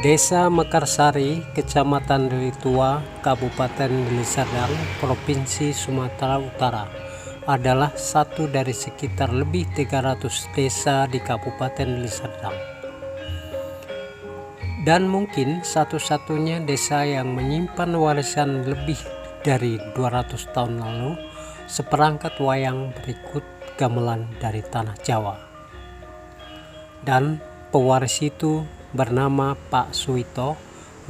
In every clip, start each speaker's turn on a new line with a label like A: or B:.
A: Desa Mekarsari, Kecamatan Deli Tua, Kabupaten Deli Serdang, Provinsi Sumatera Utara adalah satu dari sekitar lebih 300 desa di Kabupaten Deli Serdang. Dan mungkin satu-satunya desa yang menyimpan warisan lebih dari 200 tahun lalu seperangkat wayang berikut gamelan dari tanah Jawa. Dan pewaris itu bernama Pak Suito,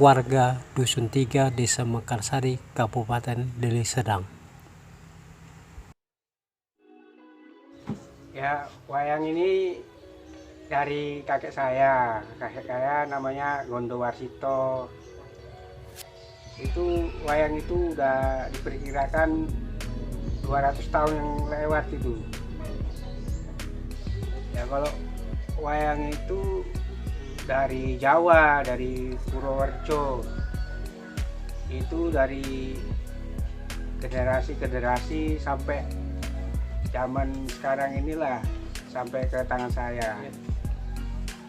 A: warga Dusun 3, Desa Mekarsari, Kabupaten Deli Serdang.
B: Ya, wayang ini dari kakek saya namanya Gondo Warsito. Itu wayang itu udah diperkirakan 200 tahun yang lewat itu. Ya, kalau wayang itu dari Jawa, dari Purworejo, itu dari generasi sampai zaman sekarang inilah sampai ke tangan saya.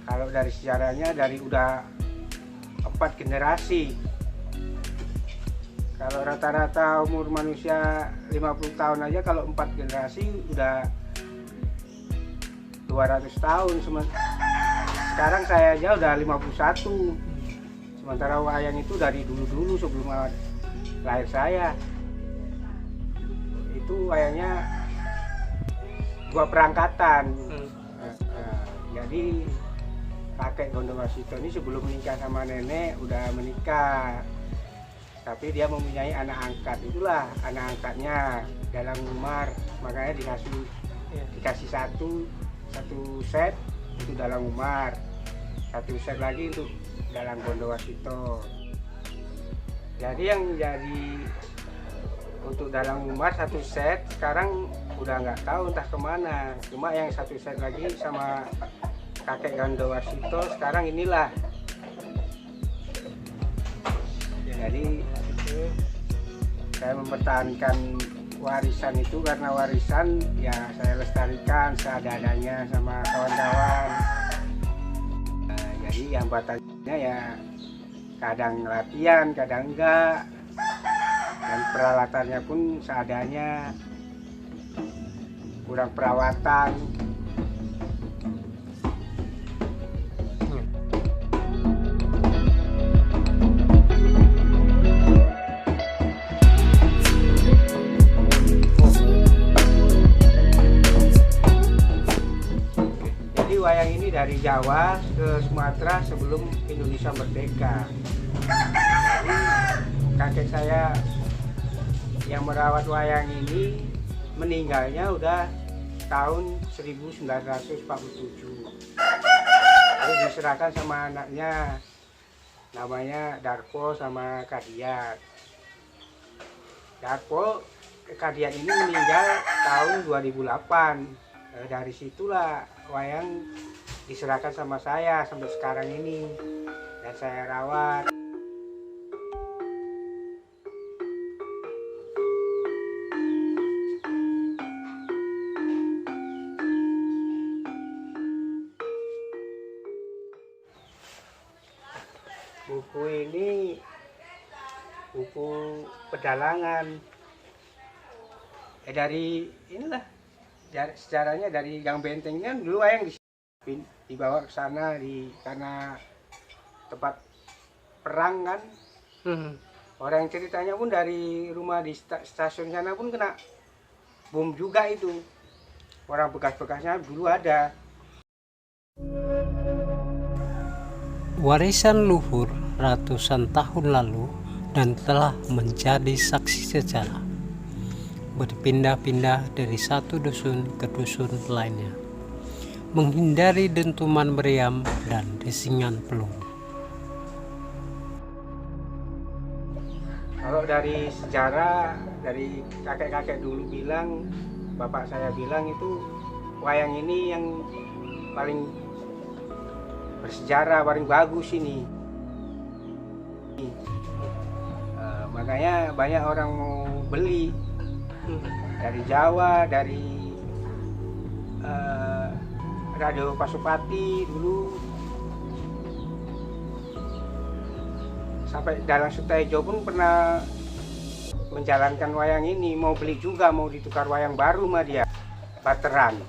B: Kalau dari sejarahnya dari udah 4 generasi. Kalau rata-rata umur manusia 50 tahun aja, kalau 4 generasi udah 200 tahun. Sekarang saya aja udah 51. Sementara wayang itu dari dulu-dulu sebelum lahir saya. Itu wayangnya 2 perangkatan. Jadi kakek Gondo Warsito ini sebelum menikah sama nenek udah menikah. Tapi dia mempunyai anak angkat, itulah anak angkatnya Dalang Umar. Makanya dikasih satu set itu Dalang Umar, satu set lagi untuk Dalang Gondo Warsito. Jadi yang jadi untuk Dalang Umar satu set sekarang udah nggak tahu entah kemana. Cuma yang satu set lagi sama kakek Gondo Warsito sekarang inilah. Jadi saya mempertahankan warisan itu karena warisan ya saya lestarikan seadanya sama kawan-kawan. Jadi yang batasnya ya kadang latihan, kadang enggak, dan peralatannya pun seadanya, kurang perawatan. Wayang ini dari Jawa ke Sumatera sebelum Indonesia merdeka. Jadi kakek saya yang merawat wayang ini meninggalnya udah tahun 1947. Lalu diserahkan sama anaknya namanya Darpo sama Kadiat. Darpo Kadiat ini meninggal tahun 2008. Dari situlah wayang diserahkan sama saya sampai sekarang ini dan saya rawat. Buku ini buku pedalangan. Dari inilah sejarahnya dari Gang Benteng kan dulu wayang dibawa ke sana karena tempat perang kan. Orang yang ceritanya pun dari rumah di stasiun sana pun kena bom juga itu. Orang bekas-bekasnya dulu ada.
A: Warisan luhur ratusan tahun lalu dan telah menjadi saksi sejarah, berpindah-pindah dari satu dusun ke dusun lainnya, menghindari dentuman meriam dan desingan peluru.
B: Kalau dari sejarah, dari kakek-kakek dulu bilang, bapak saya bilang itu wayang ini yang paling bersejarah, paling bagus ini. Makanya banyak orang mau beli. Dari Jawa, dari Radio Pasupati dulu Sampai Dalang Sutejo pun pernah menjalankan wayang ini, mau beli juga, mau ditukar wayang baru mah dia, barteran.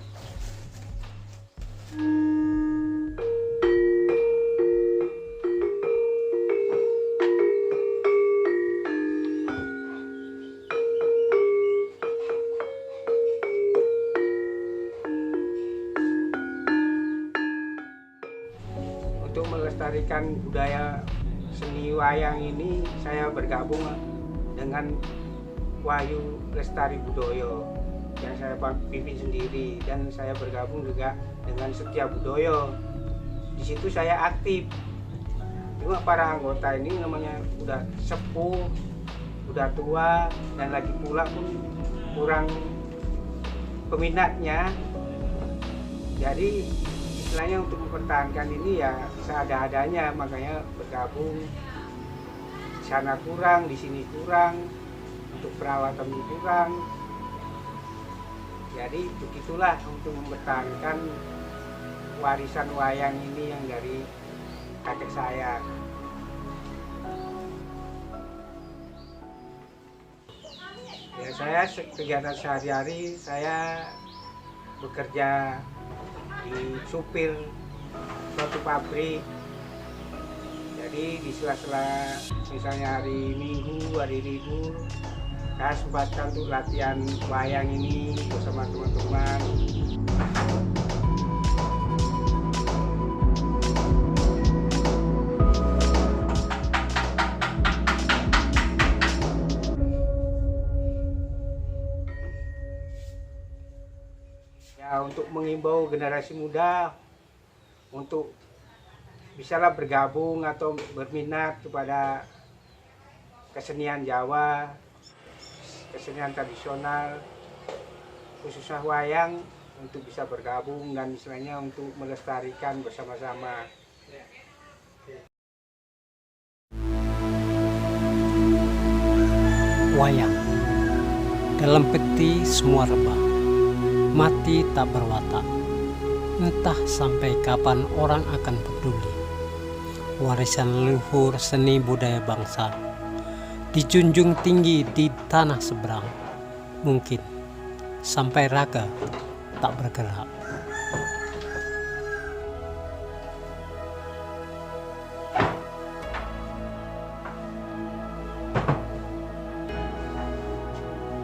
B: Untuk melestarikan budaya seni wayang ini, saya bergabung dengan Wahyu Lestari Budoyo yang saya pimpin sendiri, dan saya bergabung juga dengan Setia Budoyo. Di situ saya aktif. Cuma para anggota ini namanya udah sepuh, udah tua, dan lagi pula pun kurang peminatnya. Jadi istilahnya untuk mempertahankan ini ya seadanya, makanya bergabung. Di sana kurang, di sini kurang, untuk perawatan kurang. Jadi begitulah untuk mempertahankan warisan wayang ini yang dari kakek saya. Ya, saya kegiatan sehari-hari saya bekerja di supir suatu pabrik. Jadi di sela-sela misalnya hari Minggu, hari libur, saya sempatkan untuk latihan wayang ini bersama teman-teman. Ya, untuk mengimbau generasi muda untuk bisalah bergabung atau berminat kepada kesenian Jawa, kesenian tradisional, khususnya wayang, untuk bisa bergabung dan istilahnya untuk melestarikan bersama-sama.
A: Wayang dalam peti semua rebah, mati tak berwatak. Entah sampai kapan orang akan peduli. Warisan leluhur seni budaya bangsa dijunjung tinggi di tanah seberang. Mungkin sampai raga tak bergerak.